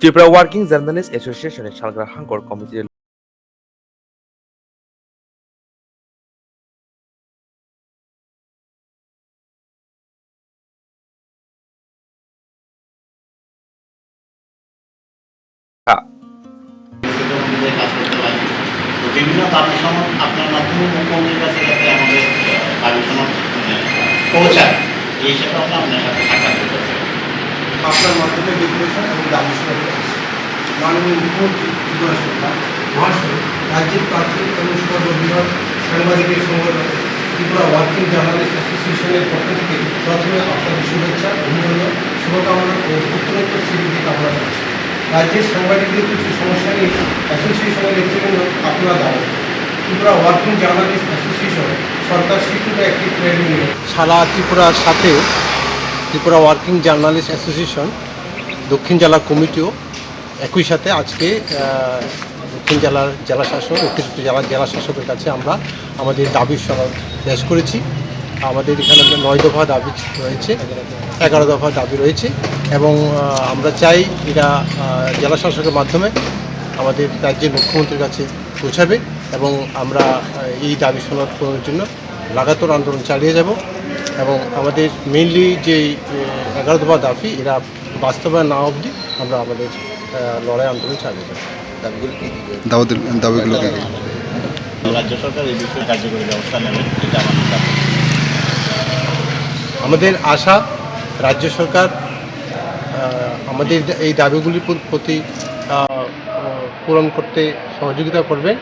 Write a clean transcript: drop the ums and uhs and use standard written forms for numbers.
Tripura working journalist অ্যাসোসিয়েশনের সালগ্রাম হাঙ্গর কমিটির বিভিন্ন দাবি সনদ আপনার মাধ্যমে মুখ্যমন্ত্রীর কাছে যাতে আমাদের দাবি সনদ পৌঁছায় এই হিসেবে আমরা আপনার সাথে সাক্ষাৎ করতে চাই। আপনার মাধ্যমে ডেপুটেশন এবং দাবি সনদ মাননীয় মুখ্যমন্ত্রী ত্রিপুরা সরকার মহাশয় রাজ্যের প্রার্থী এবং সর্ববৃহৎ সাংবাদিকের সংগঠন ত্রিপুরা ওয়ার্কিং জার্নালিস্ট অ্যাসোসিয়েশনের পক্ষ থেকে প্রথমে আপনাদের শুভেচ্ছা অভিনন্দন শুভকামনা ও উত্তরোত্তর স্বীকৃতি কামনা করছি। রাজ্যের সাংবাদিকদের কিছু সমস্যা নিয়ে অ্যাসোসিয়েশনের নেতৃবৃন্দ আপনারা জানেন। ত্রিপুরা ওয়ার্কিং জার্নালিস্ট অ্যাসোসিয়েশন সরকার স্বীকৃত একটি ট্রেড ইউনিয়ন। সারা ত্রিপুরার সাথে ত্রিপুরা ওয়ার্কিং জার্নালিস্ট অ্যাসোসিয়েশন দক্ষিণ জেলা কমিটিও একই সাথে আজকে দক্ষিণ জেলার জেলাশাসক অতিরিক্ত জেলা শাসকের কাছে আমরা আমাদের দাবির সনদ পেশ করেছি। আমাদের এখানে 9 দফা দাবি রয়েছে, 11 দফা দাবি রয়েছে এবং আমরা চাই এরা জেলা শাসকের মাধ্যমে আমাদের রাজ্যের মুখ্যমন্ত্রীর কাছে পৌঁছাবে এবং আমরা এই দাবি সনদ পূরণের জন্য লাগাতার আন্দোলন চালিয়ে যাব এবং আমাদের মেইনলি যে 11 দফা দাবি এরা বাস্তবায়ন না অবধি আমরা আমাদের লড়াই আন্দোলন চালিয়ে যাব। দাবিগুলো রাজ্য সরকার এই বিষয়ে কার্যকরী ব্যবস্থা নেবে, এটা আমাদের দাবি। আমাদের আশা রাজ্য সরকার আমাদের এই দাবিগুলির প্রতি পূরণ করতে সহযোগিতা করবেন